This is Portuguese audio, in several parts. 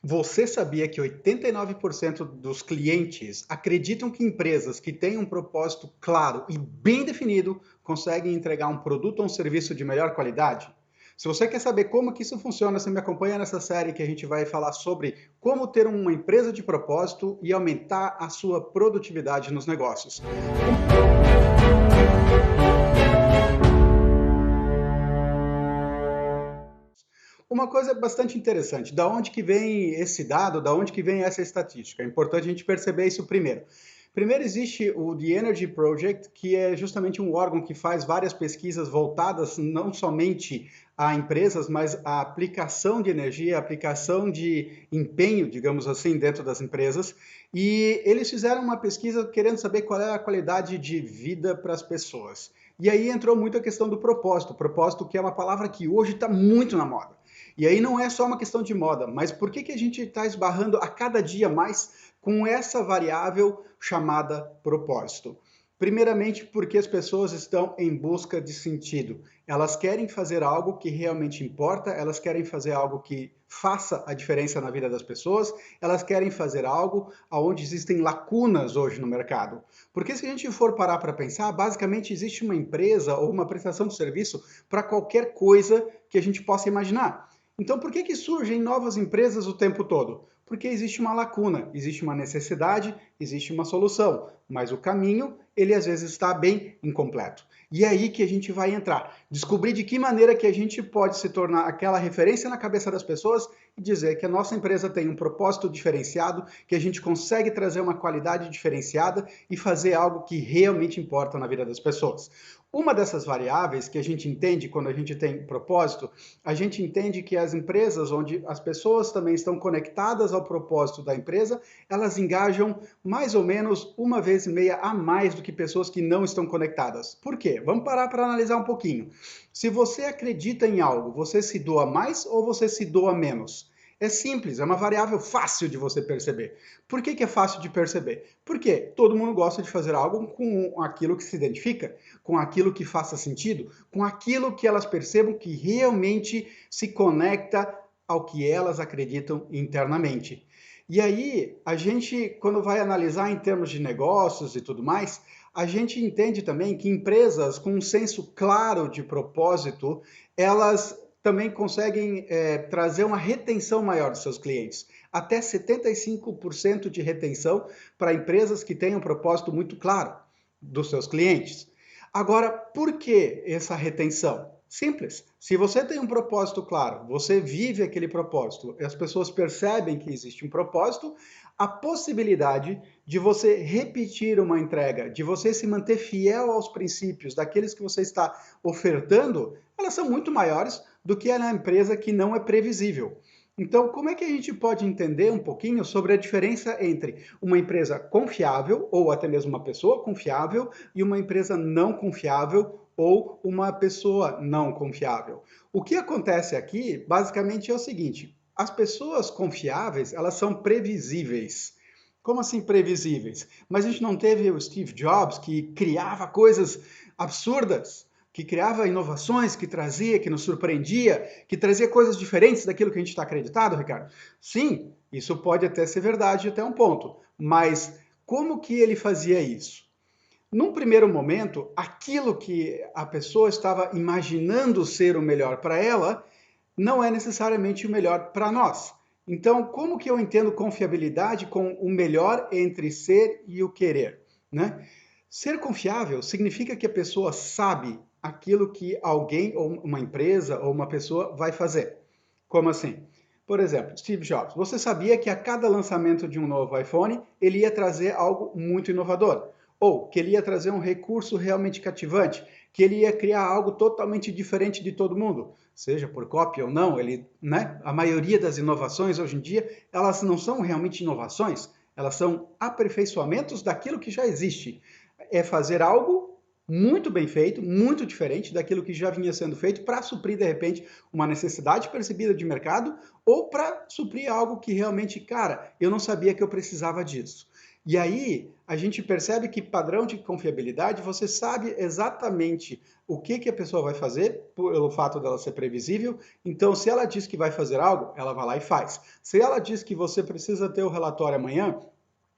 Você sabia que 89% dos clientes acreditam que empresas que têm um propósito claro e bem definido conseguem entregar um produto ou um serviço de melhor qualidade? Se você quer saber como que isso funciona, você me acompanha nessa série que a gente vai falar sobre como ter uma empresa de propósito e aumentar a sua produtividade nos negócios. Uma coisa bastante interessante, da onde que vem esse dado, da onde que vem essa estatística? É importante a gente perceber isso primeiro. Primeiro existe o The Energy Project, que é justamente um órgão que faz várias pesquisas voltadas não somente a empresas, mas à aplicação de energia, aplicação de empenho, digamos assim, dentro das empresas. E eles fizeram uma pesquisa querendo saber qual é a qualidade de vida para as pessoas. E aí entrou muito a questão do propósito que é uma palavra que hoje está muito na moda. E aí não é só uma questão de moda, mas por que que a gente está esbarrando a cada dia mais com essa variável chamada propósito? Primeiramente, porque as pessoas estão em busca de sentido. Elas querem fazer algo que realmente importa, elas querem fazer algo que faça a diferença na vida das pessoas, elas querem fazer algo onde existem lacunas hoje no mercado. Porque se a gente for parar para pensar, basicamente existe uma empresa ou uma prestação de serviço para qualquer coisa que a gente possa imaginar. Então, por que que surgem novas empresas o tempo todo? Porque existe uma lacuna, existe uma necessidade, existe uma solução, mas o caminho, ele às vezes está bem incompleto. E é aí que a gente vai entrar, descobrir de que maneira que a gente pode se tornar aquela referência na cabeça das pessoas e dizer que a nossa empresa tem um propósito diferenciado, que a gente consegue trazer uma qualidade diferenciada e fazer algo que realmente importa na vida das pessoas. Uma dessas variáveis que a gente entende quando a gente tem propósito, a gente entende que as empresas onde as pessoas também estão conectadas ao propósito da empresa, elas engajam mais ou menos uma vez e meia a mais do que pessoas que não estão conectadas. Por quê? Vamos parar para analisar um pouquinho. Se você acredita em algo, você se doa mais ou você se doa menos? É simples, é uma variável fácil de você perceber. Por que que é fácil de perceber? Porque todo mundo gosta de fazer algo com aquilo que se identifica, com aquilo que faça sentido, com aquilo que elas percebam que realmente se conecta ao que elas acreditam internamente. E aí, a gente, quando vai analisar em termos de negócios e tudo mais, a gente entende também que empresas com um senso claro de propósito, elas também conseguem trazer uma retenção maior dos seus clientes. Até 75% de retenção para empresas que têm um propósito muito claro dos seus clientes. Agora, por que essa retenção? Simples. Se você tem um propósito claro, você vive aquele propósito, e as pessoas percebem que existe um propósito, a possibilidade de você repetir uma entrega, de você se manter fiel aos princípios daqueles que você está ofertando, elas são muito maiores do que na empresa que não é previsível. Então, como é que a gente pode entender um pouquinho sobre a diferença entre uma empresa confiável, ou até mesmo uma pessoa confiável, e uma empresa não confiável, ou uma pessoa não confiável? O que acontece aqui, basicamente, é o seguinte: as pessoas confiáveis, elas são previsíveis. Como assim previsíveis? Mas a gente não teve o Steve Jobs que criava coisas absurdas, que criava inovações, que trazia, que nos surpreendia, que trazia coisas diferentes daquilo que a gente está acreditado, Ricardo? Sim, isso pode até ser verdade até um ponto, mas como que ele fazia isso? Num primeiro momento, aquilo que a pessoa estava imaginando ser o melhor para ela, não é necessariamente o melhor para nós. Então, como que eu entendo confiabilidade com o melhor entre ser e o querer, né? Ser confiável significa que a pessoa sabe aquilo que alguém, ou uma empresa, ou uma pessoa vai fazer. Como assim? Por exemplo, Steve Jobs. Você sabia que a cada lançamento de um novo iPhone, ele ia trazer algo muito inovador? Ou que ele ia trazer um recurso realmente cativante? Que ele ia criar algo totalmente diferente de todo mundo? Seja por cópia ou não, ele, né? A maioria das inovações hoje em dia, elas não são realmente inovações, elas são aperfeiçoamentos daquilo que já existe. É fazer algo muito bem feito, muito diferente daquilo que já vinha sendo feito para suprir, de repente, uma necessidade percebida de mercado ou para suprir algo que realmente, cara, eu não sabia que eu precisava disso. E aí a gente percebe que padrão de confiabilidade, você sabe exatamente o que a pessoa vai fazer, pelo fato dela ser previsível. Então, se ela diz que vai fazer algo, ela vai lá e faz. Se ela diz que você precisa ter o relatório amanhã,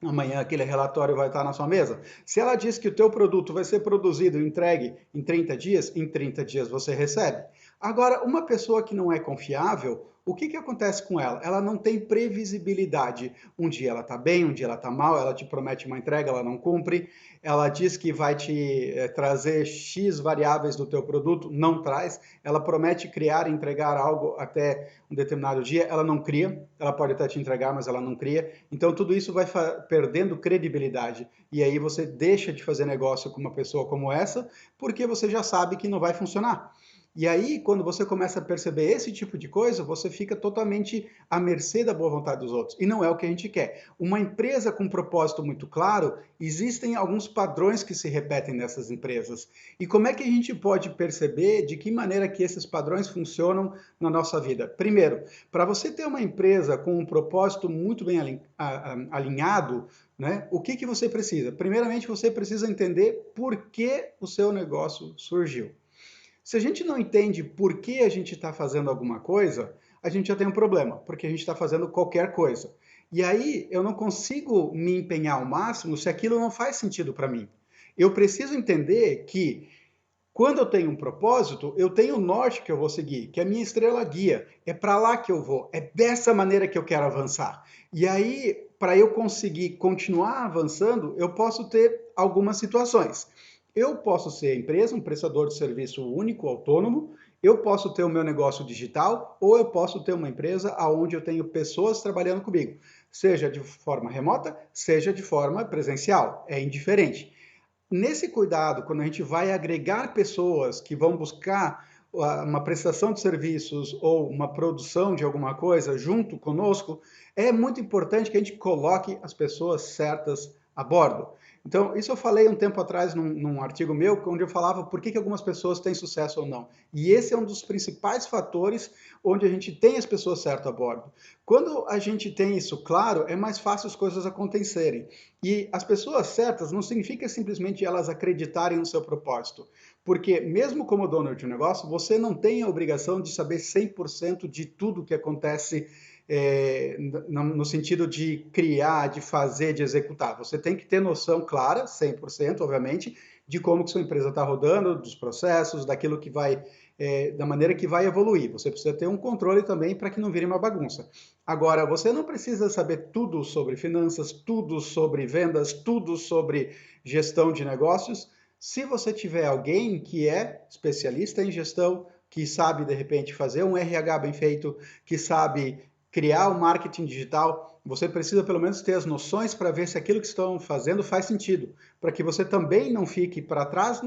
amanhã aquele relatório vai estar na sua mesa. Se ela diz que o teu produto vai ser produzido e entregue em 30 dias você recebe. Agora, uma pessoa que não é confiável, o que acontece com ela? Ela não tem previsibilidade. Um dia ela está bem, um dia ela está mal, ela te promete uma entrega, ela não cumpre, ela diz que vai te trazer X variáveis do teu produto, não traz, ela promete criar e entregar algo até um determinado dia, ela não cria, ela pode até te entregar, mas ela não cria. Então tudo isso vai perdendo credibilidade. E aí você deixa de fazer negócio com uma pessoa como essa, porque você já sabe que não vai funcionar. E aí, quando você começa a perceber esse tipo de coisa, você fica totalmente à mercê da boa vontade dos outros. E não é o que a gente quer. Uma empresa com um propósito muito claro, existem alguns padrões que se repetem nessas empresas. E como é que a gente pode perceber de que maneira que esses padrões funcionam na nossa vida? Primeiro, para você ter uma empresa com um propósito muito bem alinhado, né, o que você precisa? Primeiramente, você precisa entender por que o seu negócio surgiu. Se a gente não entende por que a gente está fazendo alguma coisa, a gente já tem um problema, porque a gente está fazendo qualquer coisa. E aí eu não consigo me empenhar ao máximo se aquilo não faz sentido para mim. Eu preciso entender que quando eu tenho um propósito, eu tenho o norte que eu vou seguir, que é a minha estrela guia. É para lá que eu vou. É dessa maneira que eu quero avançar. E aí, para eu conseguir continuar avançando, eu posso ter algumas situações. Eu posso ser empresa, um prestador de serviço único, autônomo. Eu posso ter o meu negócio digital, ou eu posso ter uma empresa onde eu tenho pessoas trabalhando comigo, seja de forma remota, seja de forma presencial. É indiferente. Nesse cuidado, quando a gente vai agregar pessoas que vão buscar uma prestação de serviços ou uma produção de alguma coisa junto conosco, é muito importante que a gente coloque as pessoas certas a bordo. Então, isso eu falei um tempo atrás num artigo meu, onde eu falava por que algumas pessoas têm sucesso ou não. E esse é um dos principais fatores onde a gente tem as pessoas certas a bordo. Quando a gente tem isso claro, é mais fácil as coisas acontecerem. E as pessoas certas não significa simplesmente elas acreditarem no seu propósito. Porque, mesmo como dono de um negócio, você não tem a obrigação de saber 100% de tudo que acontece no sentido de criar, de fazer, de executar. Você tem que ter noção clara, 100%, obviamente, de como que sua empresa está rodando, dos processos, daquilo que vai, da maneira que vai evoluir. Você precisa ter um controle também para que não vire uma bagunça. Agora, você não precisa saber tudo sobre finanças, tudo sobre vendas, tudo sobre gestão de negócios. Se você tiver alguém que é especialista em gestão, que sabe, de repente, fazer um RH bem feito, que sabe criar o marketing digital, você precisa pelo menos ter as noções para ver se aquilo que estão fazendo faz sentido, para que você também não fique para trás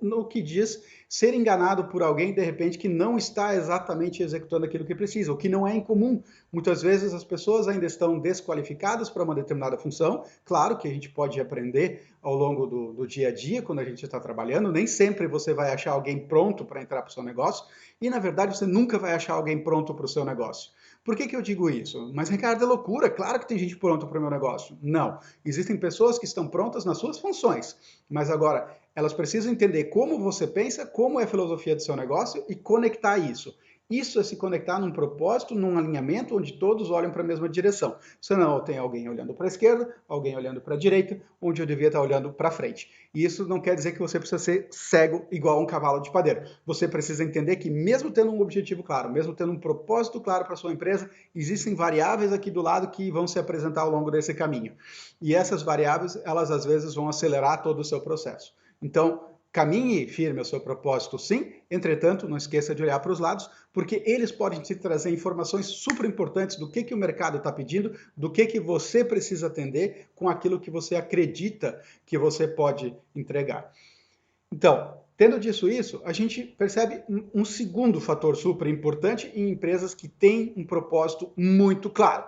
no que diz ser enganado por alguém, de repente, que não está exatamente executando aquilo que precisa, o que não é incomum. Muitas vezes as pessoas ainda estão desqualificadas para uma determinada função. Claro que a gente pode aprender ao longo do dia a dia, quando a gente está trabalhando. Nem sempre você vai achar alguém pronto para entrar para o seu negócio. E, na verdade, você nunca vai achar alguém pronto para o seu negócio. Por que eu digo isso? Mas, Ricardo, é loucura. Claro que tem gente pronta para o meu negócio. Não. Existem pessoas que estão prontas nas suas funções. Mas agora, elas precisam entender como você pensa, como é a filosofia do seu negócio e conectar isso. Isso é se conectar num propósito, num alinhamento onde todos olham para a mesma direção. Senão, tem alguém olhando para a esquerda, alguém olhando para a direita, onde eu devia estar olhando para frente. E isso não quer dizer que você precisa ser cego igual a um cavalo de padeiro. Você precisa entender que, mesmo tendo um objetivo claro, mesmo tendo um propósito claro para a sua empresa, existem variáveis aqui do lado que vão se apresentar ao longo desse caminho. E essas variáveis, elas às vezes vão acelerar todo o seu processo. Então, caminhe firme ao seu propósito, sim. Entretanto, não esqueça de olhar para os lados, porque eles podem te trazer informações super importantes do que o mercado está pedindo, do que você precisa atender com aquilo que você acredita que você pode entregar. Então, tendo dito isso, a gente percebe um segundo fator super importante em empresas que têm um propósito muito claro.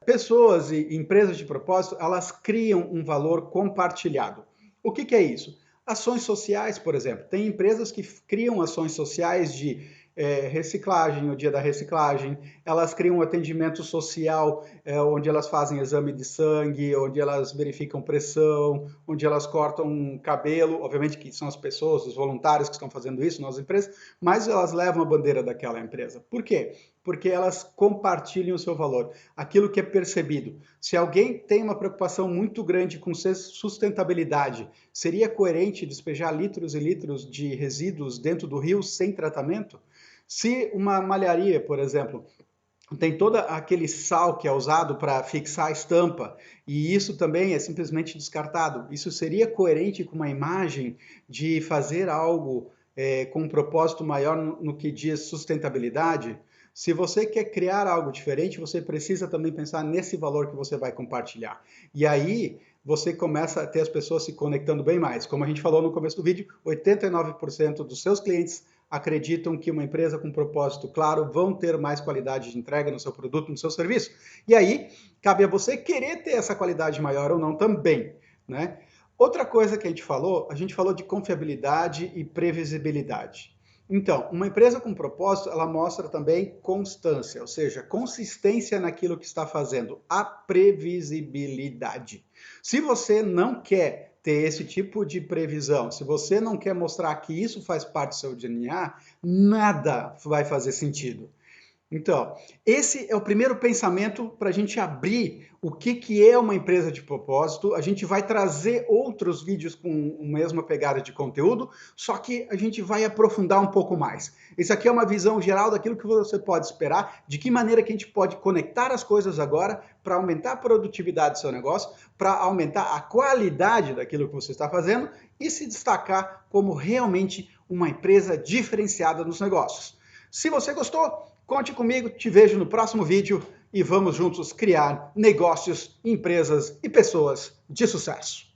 Pessoas e empresas de propósito, elas criam um valor compartilhado. O que é isso? Ações sociais, por exemplo. Tem empresas que criam ações sociais de reciclagem, o dia da reciclagem, elas criam um atendimento social, onde elas fazem exame de sangue, onde elas verificam pressão, onde elas cortam cabelo, obviamente que são as pessoas, os voluntários que estão fazendo isso nas empresas, mas elas levam a bandeira daquela empresa. Por quê? Porque elas compartilham o seu valor, aquilo que é percebido. Se alguém tem uma preocupação muito grande com sustentabilidade, seria coerente despejar litros e litros de resíduos dentro do rio sem tratamento? Se uma malharia, por exemplo, tem todo aquele sal que é usado para fixar a estampa, e isso também é simplesmente descartado, isso seria coerente com uma imagem de fazer algo com um propósito maior no que diz sustentabilidade? Se você quer criar algo diferente, você precisa também pensar nesse valor que você vai compartilhar. E aí você começa a ter as pessoas se conectando bem mais. Como a gente falou no começo do vídeo, 89% dos seus clientes acreditam que uma empresa com propósito claro vão ter mais qualidade de entrega no seu produto, no seu serviço. E aí, cabe a você querer ter essa qualidade maior ou não também, né? Outra coisa que a gente falou de confiabilidade e previsibilidade. Então, uma empresa com propósito, ela mostra também constância, ou seja, consistência naquilo que está fazendo, a previsibilidade. Se você não quer ter esse tipo de previsão, se você não quer mostrar que isso faz parte do seu DNA, nada vai fazer sentido. Então, esse é o primeiro pensamento para a gente abrir o que é uma empresa de propósito. A gente vai trazer outros vídeos com a mesma pegada de conteúdo, só que a gente vai aprofundar um pouco mais. Isso aqui é uma visão geral daquilo que você pode esperar, de que maneira que a gente pode conectar as coisas agora para aumentar a produtividade do seu negócio, para aumentar a qualidade daquilo que você está fazendo e se destacar como realmente uma empresa diferenciada nos negócios. Se você gostou, conte comigo, te vejo no próximo vídeo e vamos juntos criar negócios, empresas e pessoas de sucesso.